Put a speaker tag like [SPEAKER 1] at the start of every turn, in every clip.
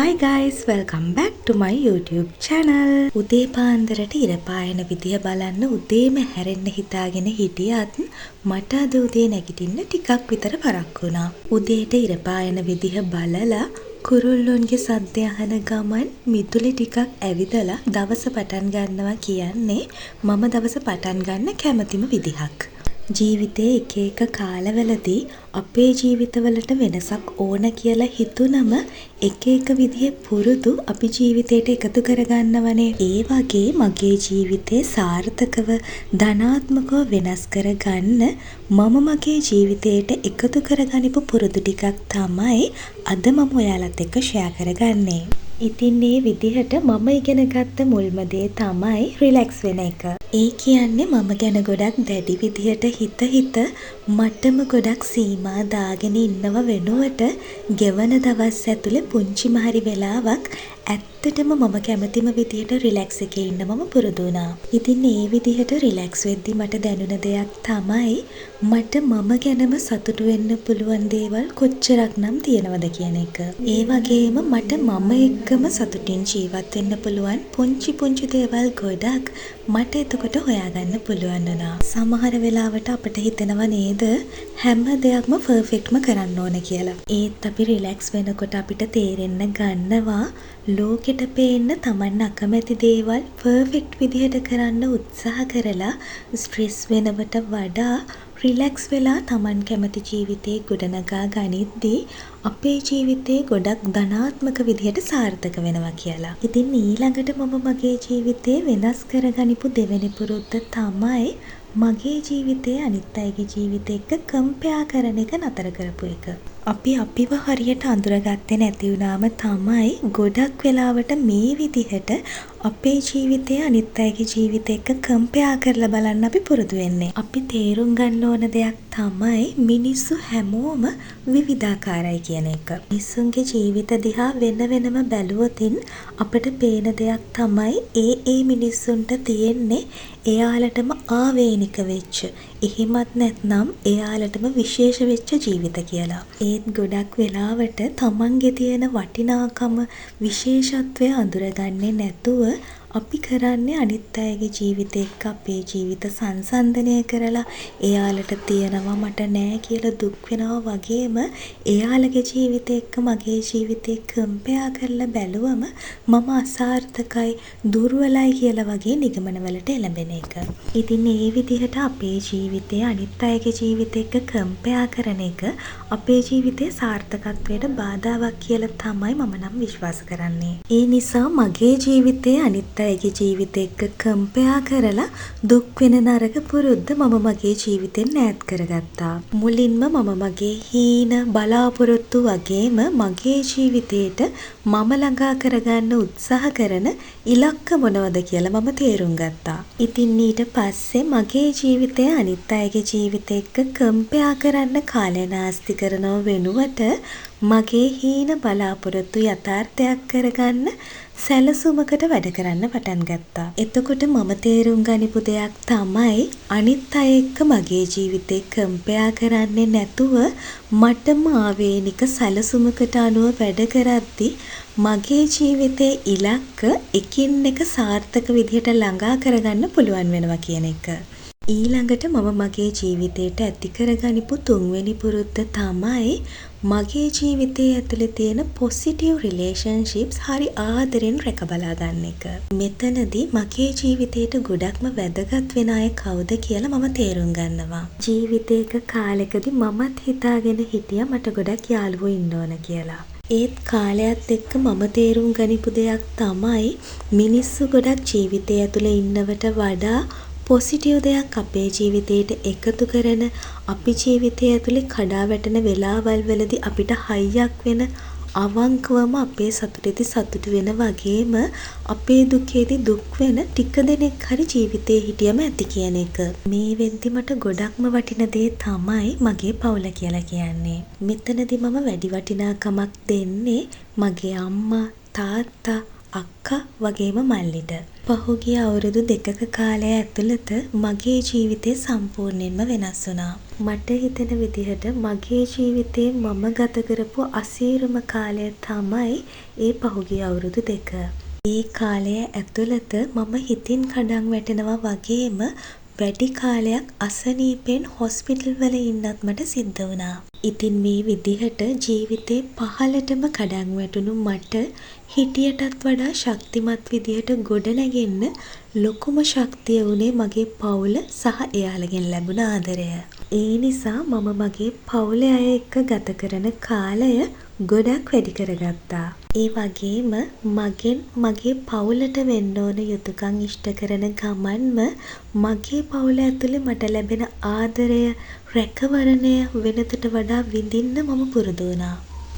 [SPEAKER 1] Hi guys, welcome back to my YouTube channel. උදේ පාන්දරට ඉර පායන විදිය බලන්න උදේම හැරෙන්න හිතාගෙන හිටියත් මට අද උදේ නැගිටින්න ටිකක් විතර පරක්කු වුණා. උදේට ඉර පායන විදිය බලලා කුරුල්ලොන්ගේ සද්ද අහන ගමන් මිදුලේ ටිකක් ඇවිදලා දවස පටන් ගන්නවා කියන්නේ මම දවස පටන් ගන්න කැමතිම විදිහක්. ජීවිතේ එක එක කාලවලදී අපේ ජීවිතවලට වෙනසක් ඕන කියලා හිතුනම එක එක විදිහේ පුරුදු අපි ජීවිතේට එකතු කරගන්නවනේ. ඒ වගේ මගේ ජීවිතේ සාර්ථකව ධනාත්මකව වෙනස් කරගන්න මම මගේ ජීවිතේට එකතු කරගනිපු පුරුදු ටිකක් තමයි අද මම ඔයාලත් එක්ක ෂෙයා කරගන්නේ. ඉතින් මේ විදිහට මම ඉගෙන ගත්ත මුල්ම දේ තමයි රිලැක්ස් වෙන එක. ඒ කියන්නේ මම ගැන ගොඩක් දැඩි විදිහට හිත මටම ගොඩක් සීමා දාගෙන ඉන්නව වෙනුවට ගෙවන දවස් ඇතුලේ පුංචිම හරි වෙලාවක් ඇත්තටම මම කැමතිම විදිහට රිලැක්ස් එකේ ඉන්න මම පුරුදු වුණා. ඉතින් මේ විදිහට රිලැක්ස් වෙද්දි මට දැනුණ දෙයක් තමයි මට මම ගැනම සතුටු වෙන්න පුළුවන් දේවල් කොච්චරක්නම් තියෙනවද කියන එක. ඒ වගේම මට මම එක්කම සතුටින් ජීවත් වෙන්න පුළුවන් පුංචි දේවල් ගොඩක් මට එතකොට හොයාගන්න පුළුවන් වුණා. සමහර වෙලාවට අපිට හිතෙනවා නේද හැම දෙයක්ම පර්ෆෙක්ට්ම කරන්න ඕන කියලා. ඒත් අපි රිලැක්ස් වෙනකොට අපිට තේරෙන්න ගන්නවා ලෝකෙට පේන්න Taman අකමැති දේවල් පර්ෆෙක්ට් විදිහට කරන්න උත්සාහ කරලා ස්ට්‍රෙස් වෙනවට වඩා රිලැක්ස් වෙලා Taman කැමති ජීවිතේ ගොඩනගා ගනිද්දී අපේ ජීවිතේ ගොඩක් ධනාත්මක විදිහට සාර්ථක වෙනවා කියලා. ඉතින් ඊළඟට මම මගේ ජීවිතේ වෙනස් කරගනිපු දෙවෙනි පුරුද්ද තමයි මගේ ජීවිතේ අනිත් අයගේ ජීවිතේ එක්ක කම්පෙයාර් කරන එක නතර කරපු එක. අපි අපිව හරියට අඳුරගත්තේ නැති වුණාම තමයි ගොඩක් වෙලාවට මේ විදිහට අපේ ජීවිතය අනිත් අයගේ ජීවිතය එක්ක කම්පෙයාර් කරලා බලන්න අපි පුරුදු වෙන්නේ. අපි තේරුම් ගන්න ඕන දෙයක් තමයි මිනිස්සු හැමෝම විවිධාකාරයි කියන එක. මිනිස්සුන්ගේ ජීවිත දිහා වෙනම බැලුවොතින් අපිට පේන දෙයක් තමයි ඒ මිනිස්සුන්ට තියෙන්නේ එයාලටම ආවේනික වෙච්ච, එහෙමත් නැත්නම් එයාලටම විශේෂ වෙච්ච ජීවිත කියලා. ඒත් ගොඩක් වෙලාවට තමන්ගේ තියෙන වටිනාකම විශේෂත්වය අඳුරගන්නේ නැතුව අපි කරන්නේ අනිත් අයගේ ජීවිත එක්ක අපේ ජීවිත සංසන්දනය කරලා එයාලට තියෙනවා මට නෑ කියලා දුක් වෙනවා වගේම එයාලගේ ජීවිත එක්ක මගේ ජීවිතේ කම්පෙයාර් කරලා බැලුවම මම අසාර්ථකයි දුර්වලයි කියලා වගේ නිගමනවලට එළඹෙන එක. ඉතින් මේ විදිහට අපේ ජීවිතය අනිත් අයගේ ජීවිත එක්ක කම්පෙයාර් කරන එක අපේ ජීවිතේ සාර්ථකත්වයට බාධාවක් කියලා තමයි මම නම් විශ්වාස කරන්නේ. ඒ නිසා මගේ ජීවිතේ අනිත් අයගේ ජීවිත එක්ක කම්පෙයාර් කරලා දුක් වෙන නරක පුරුද්ද මම මගේ ජීවිතෙන් ඈත් කරගත්තා. මුලින්ම මම මගේ හීන බලාපොරොත්තු වගේම මගේ ජීවිතේට මම ළඟා කරගන්න උත්සාහ කරන ඉලක්ක මොනවද කියලා මම තේරුම් ගත්තා. ඉතින් ඊට පස්සේ මගේ ජීවිතය අනිත් අයගේ ජීවිත එක්ක කම්පෙයාර් කරන්න කාලය නාස්ති කරනව වෙනුවට මගේ හීන බලාපොරොත්තු යථාර්ථයක් කරගන්න සැලසුමකට වැඩ කරන්න පටන් ගත්තා. එතකොට මම තේරුම් ගනිපු දෙයක් තමයි අනිත් අය එක්ක මගේ ජීවිතේ කම්පෙයාර් කරන්නේ නැතුව මටම ආවේනික සැලසුමකට අනුව වැඩ කරද්දී මගේ ජීවිතේ ඉලක්ක එකින් එක සාර්ථක විදිහට ළඟා කරගන්න පුළුවන් වෙනවා කියන එක. ඊළඟට මම මගේ ජීවිතේට ඇති කරගනිපු තුන්වෙනි පුරුද්ද තමයි මගේ ජීවිතයේ ඇතුලේ තියෙන පොසිටිව් රිලේෂන්ෂිප්ස් හරි ආදරෙන් රැක බලා ගන්න එක. මෙතනදී මගේ ජීවිතේට ගොඩක්ම වැදගත් වෙන අය කවුද කියලා මම තේරුම් ගන්නවා. ජීවිතේක කාලෙකදී මමත් හිතාගෙන හිටියා මට ගොඩක් යාළුවෝ ඉන්න ඕන කියලා. ඒත් කාලයත් එක්ක මම තේරුම් ගනිපු දෙයක් තමයි මිනිස්සු ගොඩක් ජීවිතය ඇතුලේ ඉන්නවට වඩා පොසිටිව් දෙයක් අපේ ජීවිතේට එකතු කරන අපි ජීවිතය ඇතුලේ කඩා වැටෙන වෙලාවල් වලදී අපිට හයියක් වෙන අවංකවම අපේ සතුටේදී සතුටු වෙන වගේම අපේ දුකේදී දුක් වෙන ටික දෙනෙක් හරි ජීවිතේ හිටියම ඇති කියන එක. මේ වෙද්දි මට ගොඩක්ම වටින දේ තමයි මගේ පවුල කියලා කියන්නේ. මෙතනදී මම වැඩි වටිනාකමක් දෙන්නේ මගේ අම්මා, තාත්තා, අක්කා වගේම මල්ලිට. පහුගිය අවුරුදු 2ක කාලය ඇතුළත මගේ ජීවිතය සම්පූර්ණයෙන්ම වෙනස් වුණා. මට හිතෙන විදිහට මගේ ජීවිතේ මම ගත කරපු අසීරුම කාලය තමයි ඒ පහුගිය අවුරුදු 2. ඒ කාලය ඇතුළත මම හිතින් කඩන් වැටෙනවා වගේම වැඩි කාලයක් අසනීපෙන් හොස්පිටල් වල ඉන්නත් මට සිද්ධ වුණා. ඉතින් මේ විදිහට ජීවිතේ පහළටම කඩන් වැටුණු මට හිටියටත් වඩා ශක්තිමත් විදිහට ගොඩනැගෙන්න ලොකුම ශක්තිය වුණේ මගේ පවුල සහ එයාලගෙන් ලැබුණ ආදරය. ඒ නිසා මම මගේ පවුලේ අය එක්ක ගත කරන කාලය ගොඩක් වැඩි කරගත්තා. ඒ වගේම මගෙන් මගේ පවුලට වෙන්න ඕන යුතුයකම් ඉෂ්ට කරන ගමන්ම මගේ පවුල ඇතුලේ මට ලැබෙන ආදරය, රැකවරණය වෙනතට වඩා විඳින්න මම පුරුදු වුණා.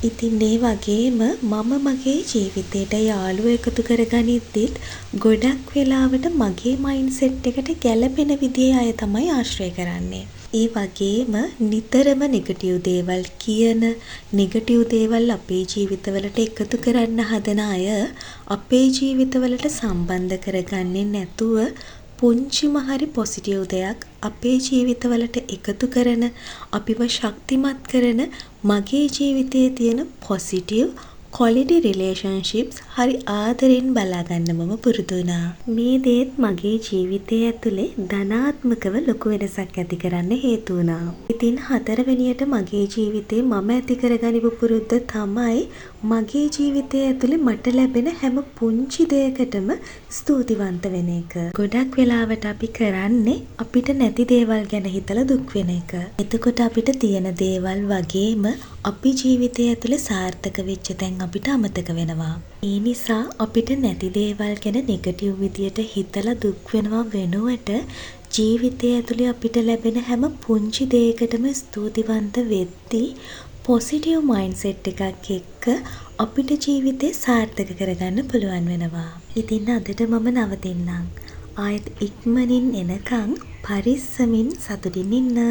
[SPEAKER 1] ඉතින් ඒ වගේම මම මගේ ජීවිතේට යාළුවෝ එකතු කරගනිද්දිත් ගොඩක් වෙලාවට මගේ මයින්ඩ්සෙට් එකට ගැළපෙන විදිහේ අය තමයි ආශ්‍රය කරන්නේ. ඒ වගේම නිතරම නෙගටිව් දේවල් කියන, නෙගටිව් දේවල් අපේ ජීවිතවලට එකතු කරන්න හදන අය අපේ ජීවිතවලට සම්බන්ධ කරගන්නේ නැතුව පුංචිම හරි පොසිටිව් දෙයක් අපේ ජීවිතවලට එකතු කරන, අපිව ශක්තිමත් කරන මගේ ජීවිතයේ තියෙන පොසිටිව් quality relationships හරි ආදරෙන් බලාගන්න මම පුරුදු වුණා. මේ දේත් මගේ ජීවිතය ඇතුලේ ධනාත්මකව ලොකු වෙනසක් ඇති කරන්න හේතු වුණා. ඉතින් 4 වෙනියට මගේ ජීවිතේ මම ඇති කරගනිපු පුරුද්ද තමයි මගේ ජීවිතය ඇතුලේ මට ලැබෙන හැම පුංචි දෙයකටම ස්තුතිවන්ත වෙන එක. ගොඩක් වෙලාවට අපි කරන්නේ අපිට නැති දේවල් ගැන හිතලා දුක් වෙන එක. එතකොට අපිට තියෙන දේවල් වගේම අපි ජීවිතය ඇතුලේ සාර්ථක වෙච්ච තැන් අපිට අමතක වෙනවා. ඒ නිසා අපිට නැති දේවල් ගැන නෙගටිව් විදියට හිතලා දුක් වෙනවා වෙනුවට ජීවිතය ඇතුලේ අපිට ලැබෙන හැම පුංචි දෙයකටම ස්තුතිවන්ත වෙද්දී පොසිටිව් මයින්ඩ්සෙට් එකක් එක්ක අපිට ජීවිතේ සාර්ථක කරගන්න පුළුවන් වෙනවා. ඉතින් අදට මම නවතින්නම්. ආයෙත් ඉක්මනින් එනකන් පරිස්සමින් සතුටින් ඉන්න.